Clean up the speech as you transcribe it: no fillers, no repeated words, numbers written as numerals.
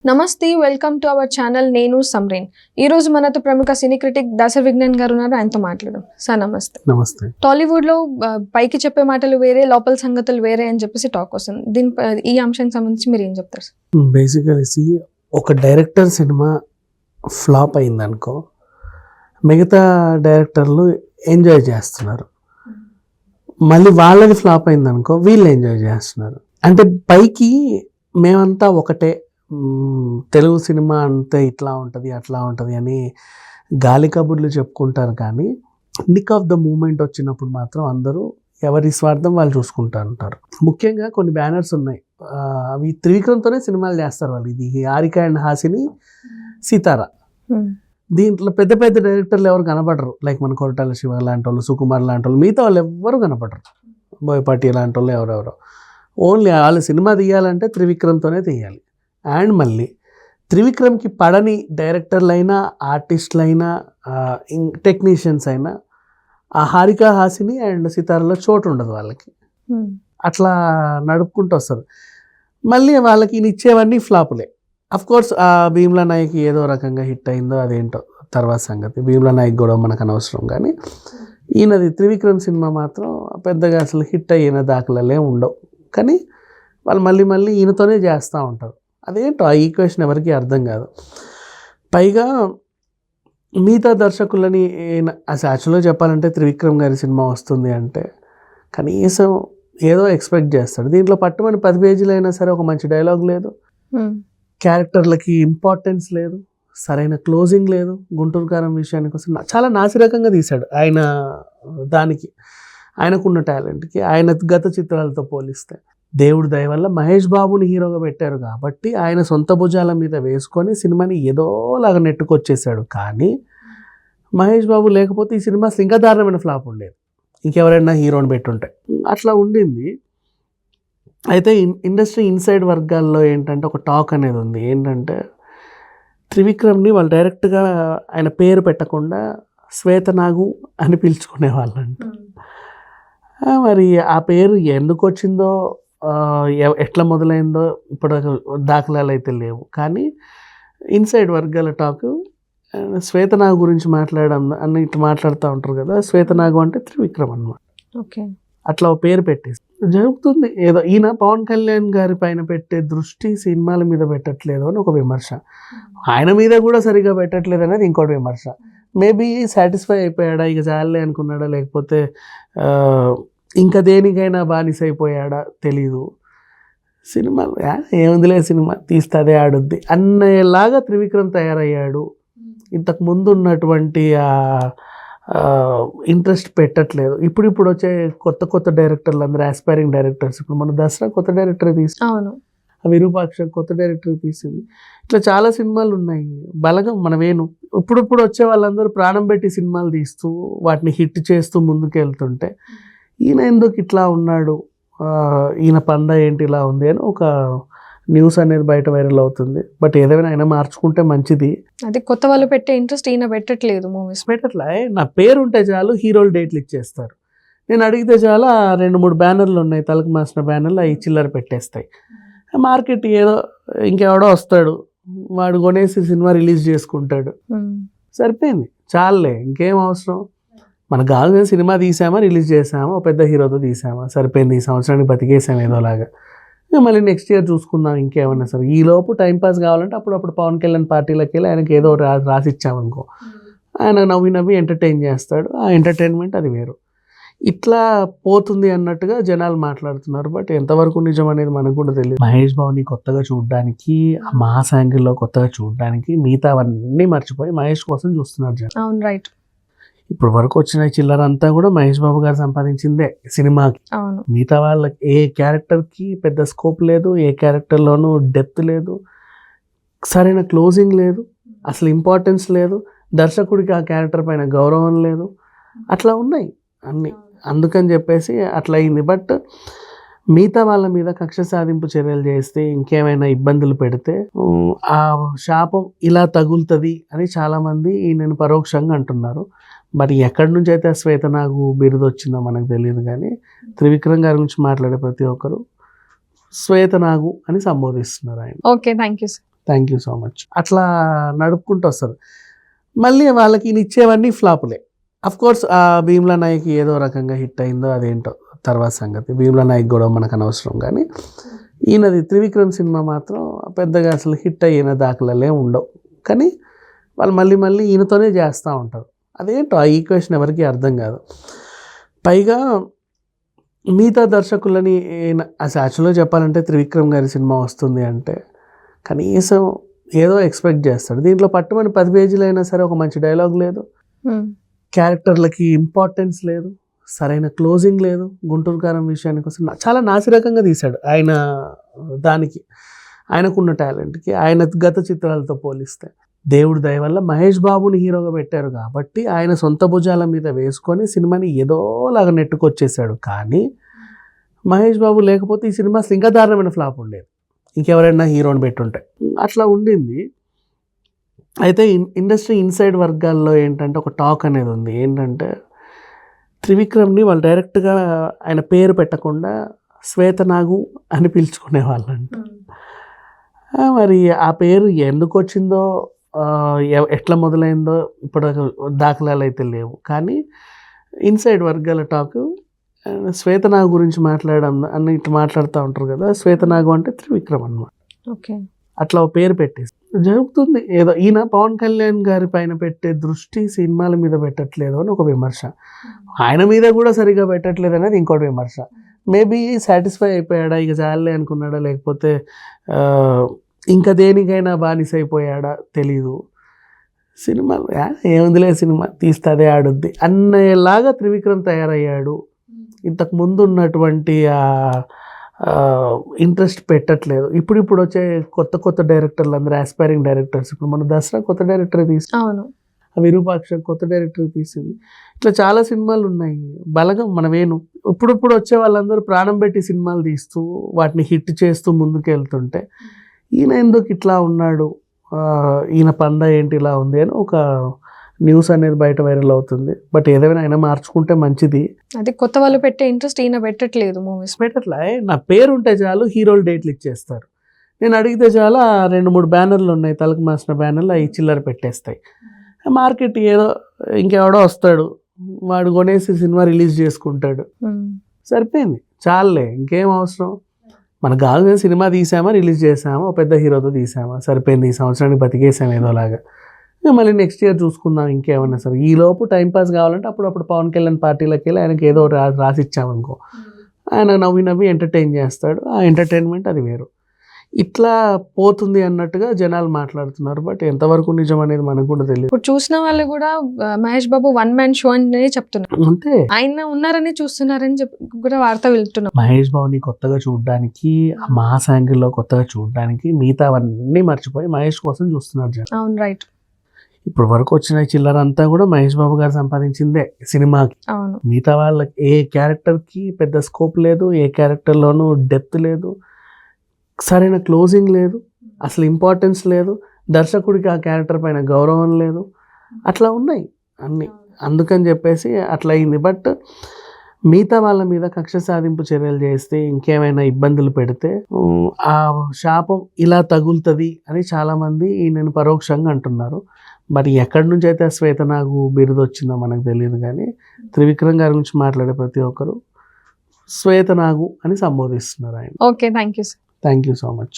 నమస్తే, welcome to our channel. నేను సమ్రీన్. ఈ రోజు మనతో ప్రముఖ సినీ క్రిటిక్ దాస విజ్ఞాన్ గారు ఉన్నారు. ఆయనతో మాట్లాడదాం. సార్ నమస్తే. నమస్తే. టాలీవుడ్ లో పైకి చెప్పే మాటలు వేరే, లోపల సంగతులు వేరే అని చెప్పేసి టాక్ వస్తుంది. ఈ అంశానికి సంబంధించి మీరు ఏం చెప్తారు సార్? బేసికలీ ఒక డైరెక్టర్ సినిమా ఫ్లాప్ అయిందనుకో, మిగతా డైరెక్టర్లు ఎంజాయ్ చేస్తున్నారు. మళ్ళీ వాళ్ళది ఫ్లాప్ అయిందనుకో, వీళ్ళు ఎంజాయ్ చేస్తున్నారు. అంటే పైకి మేమంతా ఒకటే, తెలుగు సినిమా అంతే ఇట్లా ఉంటుంది అట్లా ఉంటుంది అని గాలి కబుర్లు చెప్పుకుంటారు. కానీ నిక్ ఆఫ్ ద మూమెంట్ వచ్చినప్పుడు మాత్రం అందరూ ఎవరి స్వార్థం వాళ్ళు చూసుకుంటూ ఉంటారు. ముఖ్యంగా కొన్ని బ్యానర్స్ ఉన్నాయి, అవి త్రివిక్రమ్తోనే సినిమాలు చేస్తారు వాళ్ళు. ఇది హారిక అండ్ హాసిని, సితారా. దీంట్లో పెద్ద పెద్ద డైరెక్టర్లు ఎవరు కనపడరు. లైక్ మన కొరటాల శివ లాంటి వాళ్ళు, సుకుమార్ లాంటి వాళ్ళు, మిగతా వాళ్ళు ఎవ్వరు కనపడరు. బోయపాటి లాంటి వాళ్ళు ఎవరెవరో. ఓన్లీ వాళ్ళు సినిమా తీయాలంటే త్రివిక్రమ్తోనే తీయాలి. అండ్ మళ్ళీ త్రివిక్రమ్కి పడని డైరెక్టర్లైనా, ఆర్టిస్టులైనా, టెక్నీషియన్స్ అయినా ఆ హారిక, హాసిని అండ్ సితారాలో చోటు ఉండదు వాళ్ళకి. అట్లా నడుపుకుంటూ వస్తారు. మళ్ళీ వాళ్ళకి ఇచ్చేవన్నీ ఫ్లాపులే. అఫ్కోర్స్ ఆ భీమ్లా నాయక్ ఏదో రకంగా హిట్ అయిందో అదేంటో తర్వాత సంగతి. భీమ్లా నాయక్ కూడా మనకు అనవసరం. కానీ ఈయనది త్రివిక్రమ్ సినిమా మాత్రం పెద్దగా అసలు హిట్ అయిన దాఖలే ఉండవు. కానీ వాళ్ళు మళ్ళీ ఈయనతోనే చేస్తూ ఉంటారు. అదేంటో ఆ ఈక్వేషన్ ఎవరికి అర్థం కాదు. పైగా మిగతా దర్శకులని అసలు యాక్చువల్గా చెప్పాలంటే త్రివిక్రమ్ గారి సినిమా వస్తుంది అంటే కనీసం ఏదో ఎక్స్పెక్ట్ చేస్తాడు. దీంట్లో పట్టుమని 10 పేజీలు అయినా సరే ఒక మంచి డైలాగ్ లేదు, క్యారెక్టర్లకి ఇంపార్టెన్స్ లేదు, సరైన క్లోజింగ్ లేదు. గుంటూరు కారం విషయానికి వస్తే చాలా నాసిరకంగా తీశాడు ఆయన. దానికి ఆయనకున్న టాలెంట్కి, ఆయన గత చిత్రాలతో పోలిస్తే దేవుడి దయ వల్ల మహేష్ బాబుని హీరోగా పెట్టారు కాబట్టి ఆయన సొంత భుజాల మీద వేసుకొని సినిమాని ఏదోలాగా నెట్టుకొచ్చేసాడు. కానీ మహేష్ బాబు లేకపోతే ఈ సినిమా ఇంకా దారుణమైన ఫ్లాప్ ఉండేది, ఇంకెవరైనా హీరోని పెట్టుంటే. అట్లా ఉండింది. అయితే ఇండస్ట్రీ ఇన్సైడ్ వర్గాల్లో ఏంటంటే ఒక టాక్ అనేది ఉంది. ఏంటంటే త్రివిక్రమ్ని వాళ్ళు డైరెక్ట్గా ఆయన పేరు పెట్టకుండా శ్వేతనాగు అని పిలుచుకునే వాళ్ళంట. మరి ఆ పేరు ఎందుకు వచ్చిందో, ఎట్లా మొదలైందో ఇప్పుడు దాఖలాలు అయితే లేవు. కానీ ఇన్సైడ్ వర్గాల టాకు శ్వేతనాగు గురించి ఇట్లా మాట్లాడుతూ ఉంటారు కదా. శ్వేతనాగు అంటే త్రివిక్రమ్ అన్నమాట. ఓకే, అట్లా ఒక పేరు పెట్టేసి జరుగుతుంది. ఏదో ఈయన పవన్ కళ్యాణ్ గారి పైన పెట్టే దృష్టి సినిమాల మీద పెట్టట్లేదు అని ఒక విమర్శ, ఆయన మీద కూడా సరిగా పెట్టట్లేదు అనేది ఇంకోటి విమర్శ. మేబీ సాటిస్ఫై అయిపోయాడా, ఇక చాలే అనుకున్నాడా, లేకపోతే ఇంకా దేనికైనా బానిస అయిపోయాడా తెలీదు. సినిమా ఏముందిలే, సినిమా తీస్తే ఆడుద్ది అన్నలాగా త్రివిక్రమ్ తయారయ్యాడు. ఇంతకు ముందు ఉన్నటువంటి ఇంట్రెస్ట్ పెట్టట్లేదు. ఇప్పుడు వచ్చే కొత్త డైరెక్టర్లు అందరూ ఆస్పైరింగ్ డైరెక్టర్స్. ఇప్పుడు మన దసరా కొత్త డైరెక్టర్ తీసింది, విరూపాక్ష కొత్త డైరెక్టర్ తీసింది. ఇట్లా చాలా సినిమాలు ఉన్నాయి. బలగం, మన వేణు, ఇప్పుడు వచ్చే వాళ్ళందరూ ప్రాణం పెట్టి సినిమాలు తీస్తూ వాటిని హిట్ చేస్తూ ముందుకు వెళ్తుంటే ఈయన ఎందుకు ఇట్లా ఉన్నాడు, ఈయన పంద ఏంటి ఇలా ఉంది అని ఒక న్యూస్ అనేది బయట వైరల్ అవుతుంది. బట్ ఏదైనా ఆయన మార్చుకుంటే మంచిది. అది కొత్త వాళ్ళు పెట్టే ఇంట్రెస్ట్ ఈయన పెట్టట్లేదు. మూవీస్ పెట్టట్లే. నా పేరు ఉంటే చాలు, హీరోలు డేట్లు ఇచ్చేస్తారు. నేను అడిగితే చాలా 2-3 బ్యానర్లు ఉన్నాయి, తలకు మాసిన బ్యానర్లు, అవి చిల్లర పెట్టేస్తాయి. మార్కెట్ ఏదో ఇంకెవడో వస్తాడు, వాడు కొనేసి సినిమా రిలీజ్ చేసుకుంటాడు, సరిపోయింది, చాలులే, ఇంకేం అవసరం. మనకు కావాల్సిన సినిమా తీసామా, రిలీజ్ చేసామా, ఒక పెద్ద హీరోతో తీసామా, సరిపోయింది. ఈ సంవత్సరానికి బతికేసాము ఏదోలాగా. మళ్ళీ నెక్స్ట్ ఇయర్ చూసుకుందాం ఇంకేమన్నా సరే. ఈలోపు టైంపాస్ కావాలంటే అప్పుడప్పుడు పవన్ కళ్యాణ్ పార్టీలోకి వెళ్ళి ఆయనకి ఏదో రాసిచ్చామనుకో, ఆయన నవ్వి ఎంటర్టైన్ చేస్తాడు. ఆ ఎంటర్టైన్మెంట్ అది వేరు. ఇట్లా పోతుంది అన్నట్టుగా జనాలు మాట్లాడుతున్నారు. బట్ ఎంతవరకు నిజం అనేది మనకు కూడా తెలియదు. మహేష్ బాబుని కొత్తగా చూడడానికి, ఆ మాస్ యాంగిల్లో కొత్తగా చూడడానికి మిగతావన్నీ మర్చిపోయి మహేష్ కోసం చూస్తున్నారు జనం. అవును, రైట్. ఇప్పుడు వరకు వచ్చిన చిల్లర అంతా కూడా మహేష్ బాబు గారు సంపాదించిందే సినిమాకి. మిగతా వాళ్ళకి ఏ క్యారెక్టర్కి పెద్ద స్కోప్ లేదు, ఏ క్యారెక్టర్లోనూ డెప్త్ లేదు, సరైన క్లోజింగ్ లేదు, అసలు ఇంపార్టెన్స్ లేదు, దర్శకుడికి ఆ క్యారెక్టర్ పైన గౌరవం లేదు. అట్లా ఉన్నాయి అన్నీ. అందుకని చెప్పేసి అట్లా అయింది. బట్ మిగతా వాళ్ళ మీద కక్ష సాధింపు చర్యలు చేస్తే, ఇంకేమైనా ఇబ్బందులు పెడితే ఆ శాపం ఇలా తగులుతుంది అని చాలామంది నేను పరోక్షంగా అంటున్నారు. మరి ఎక్కడి నుంచి అయితే శ్వేతనాగు బిరుదు వచ్చిందో మనకు తెలియదు. కానీ త్రివిక్రమ్ గారి గురించి మాట్లాడే ప్రతి ఒక్కరు శ్వేతనాగు అని సంబోధిస్తున్నారు ఆయన. Okay, thank you sir. Thank you so much. అట్లా నడుపుకుంటూ వస్తారు. మళ్ళీ వాళ్ళకి ఈయన ఇచ్చేవన్నీ ఫ్లాపులే. అఫ్ కోర్స్ ఆ భీమ్లా నాయక్ ఏదో రకంగా హిట్ అయిందో అదేంటో తర్వాత సంగతి. భీమ్లా నాయక్ కూడా మనకు అనవసరం. కానీ ఈయనది త్రివిక్రమ్ సినిమా మాత్రం పెద్దగా అసలు హిట్ అయిన దాఖలే ఉండవు. కానీ వాళ్ళు మళ్ళీ మళ్ళీ ఈయనతోనే చేస్తూ ఉంటారు. అదేంటో ఆ ఈక్వేషన్ ఎవరికి అర్థం కాదు. పైగా మిగతా దర్శకులని అసలు యాక్చువల్గా చెప్పాలంటే త్రివిక్రమ్ గారి సినిమా వస్తుంది అంటే కనీసం ఏదో ఎక్స్పెక్ట్ చేస్తాడు. దీంట్లో పట్టుమని 10 పేజీలు అయినా సరే ఒక మంచి డైలాగ్ లేదు, క్యారెక్టర్లకి ఇంపార్టెన్స్ లేదు, సరైన క్లోజింగ్ లేదు. గుంటూరు కారం విషయానికి వస్తే చాలా నాసిరకంగా తీశాడు ఆయన. దానికి ఆయనకున్న టాలెంట్కి ఆయన గత చిత్రాలతో పోలిస్తే దేవుడి దయ వల్ల మహేష్ బాబుని హీరోగా పెట్టారు కాబట్టి ఆయన సొంత భుజాల మీద వేసుకొని సినిమాని ఏదోలాగా నెట్టుకొచ్చేసాడు. కానీ మహేష్ బాబు లేకపోతే ఈ సినిమా అసలు ఇంకా దారుణమైన ఫ్లాప్ ఉండేది, ఇంకెవరైనా హీరోని పెట్టుంటే. అట్లా ఉండింది. అయితే ఇండస్ట్రీ ఇన్సైడ్ వర్గాల్లో ఏంటంటే ఒక టాక్ అనేది ఉంది. ఏంటంటే త్రివిక్రమ్ని వాళ్ళు డైరెక్ట్గా ఆయన పేరు పెట్టకుండా శ్వేతనాగు అని పిలుచుకునే వాళ్ళంట. మరి ఆ పేరు ఎందుకు వచ్చిందో ఎట్లా మొదలైందో ఇప్పుడు దాఖలాలు అయితే లేవు. కానీ ఇన్సైడ్ వర్గాల టాక్ శ్వేతనాగు గురించి అన్ని ఇట్లా మాట్లాడుతూ ఉంటారు కదా. శ్వేతనాగు అంటే త్రివిక్రమ్ అన్నమాట. ఓకే, అట్లా ఒక పేరు పెట్టేసి జరుగుతుంది. ఏదో ఈయన పవన్ కళ్యాణ్ గారి పైన పెట్టే దృష్టి సినిమాల మీద పెట్టట్లేదు అని ఒక విమర్శ, ఆయన మీద కూడా సరిగా పెట్టట్లేదు అనేది ఇంకోటి విమర్శ. మేబీ సాటిస్ఫై అయిపోయాడా, ఇక చాలే అనుకున్నాడా, లేకపోతే ఇంకా దేనికైనా బానిస అయిపోయాడా తెలీదు. సినిమాలు ఏముందిలే, సినిమా తీస్తే ఆడుద్ది అన్నలాగా త్రివిక్రమ్ తయారయ్యాడు. ఇంతకు ముందు ఉన్నటువంటి ఇంట్రెస్ట్ పెట్టట్లేదు. ఇప్పుడు వచ్చే కొత్త డైరెక్టర్లు అందరూ ఆస్పైరింగ్ డైరెక్టర్స్. ఇప్పుడు మన దసరా కొత్త డైరెక్టర్ అవును, విరూపాక్ష కొత్త డైరెక్టర్ తీసింది. ఇట్లా చాలా సినిమాలు ఉన్నాయి. బలగం మన వేణు ఇప్పుడు వచ్చే వాళ్ళందరూ ప్రాణం పెట్టి సినిమాలు తీస్తూ వాటిని హిట్ చేస్తూ ముందుకు వెళ్తుంటే ఈయన ఎందుకు ఇట్లా ఉన్నాడు, ఈయన పంద ఏంటి ఇలా ఉంది అని ఒక న్యూస్ అనేది బయట వైరల్ అవుతుంది. బట్ ఏదైనా ఆయన మార్చుకుంటే మంచిది. అది కొత్త వాళ్ళు పెట్టే ఇంట్రెస్ట్ ఈయన పెట్టట్లేదు. మూవీస్ పెట్టట్లే, నా పేరు ఉంటే చాలు హీరోలు డేట్లు ఇచ్చేస్తారు. నేను అడిగితే చాలా 2-3 బ్యానర్లు ఉన్నాయి, తలకు మాసిన బ్యానర్లు, అవి చిల్లర పెట్టేస్తాయి. మార్కెట్ ఏదో ఇంకెవడో వస్తాడు, వాడు కొనేసి సినిమా రిలీజ్ చేసుకుంటాడు, సరిపోయింది, చాలులే, ఇంకేం అవసరం. మనకు కావాల్సిన సినిమా తీసామా, రిలీజ్ చేసామా, ఒక పెద్ద హీరోతో తీసామా, సరిపోయింది. ఈ సంవత్సరానికి బతికేసాం ఏదోలాగా, మళ్ళీ నెక్స్ట్ ఇయర్ చూసుకుందాం ఇంకేమన్నా సరే. ఈ లోపు టైంపాస్ కావాలంటే అప్పుడప్పుడు పవన్ కళ్యాణ్ పార్టీలోకి వెళ్ళి ఆయనకి ఏదో రాసిచ్చామనుకో, ఆయన నవ్వి ఎంటర్టైన్ చేస్తాడు. ఆ ఎంటర్టైన్మెంట్ అది వేరు. ఇట్లా పోతుంది అన్నట్టుగా జనాలు మాట్లాడుతున్నారు. బట్ ఎంతవరకు నిజం అనేది మనకు కూడా తెలియదు. ఇప్పుడు చూసిన వాళ్ళు కూడా మహేష్ బాబు 1 man షో అని చెప్తున్నారు. అంతే, ఆయన ఉన్నారని చూస్తున్నారని కూడా వార్త వెళ్తున్నాం. మహేష్ బాబుని కొత్తగా చూడడానికి, మాస్ యాంగిల్లో కొత్తగా చూడడానికి మిగతావన్నీ మర్చిపోయి మహేష్ కోసం చూస్తున్నారు జనం. అవును, రైట్. ఇప్పుడు వరకు వచ్చిన చిల్లర అంతా కూడా మహేష్ బాబు గారు సంపాదించిందే సినిమాకి. అవును, మిగతా వాళ్ళకి ఏ క్యారెక్టర్కి పెద్ద స్కోప్ లేదు, ఏ క్యారెక్టర్లోనూ డెప్త్ లేదు, సరైన క్లోజింగ్ లేదు, అసలు ఇంపార్టెన్స్ లేదు, దర్శకుడికి ఆ క్యారెక్టర్ పైన గౌరవం లేదు, అట్లా ఉన్నాయి అన్నీ. అందుకని చెప్పేసి అట్లా అయింది. బట్ మిగతా వాళ్ళ మీద కక్ష సాధింపు చర్యలు చేస్తే, ఇంకేమైనా ఇబ్బందులు పెడితే ఆ శాపం ఇలా తగులుతుంది అని చాలామంది నేను పరోక్షంగా అంటున్నారు. మరి ఎక్కడి నుంచి అయితే శ్వేతనాగు బిరుదు వచ్చిందో మనకు తెలియదు. కానీ త్రివిక్రమ్ గారి గురించి మాట్లాడే ప్రతి ఒక్కరు శ్వేతనాగు అని సంబోధిస్తున్నారు ఆయన. Okay, thank you sir. Thank you so much.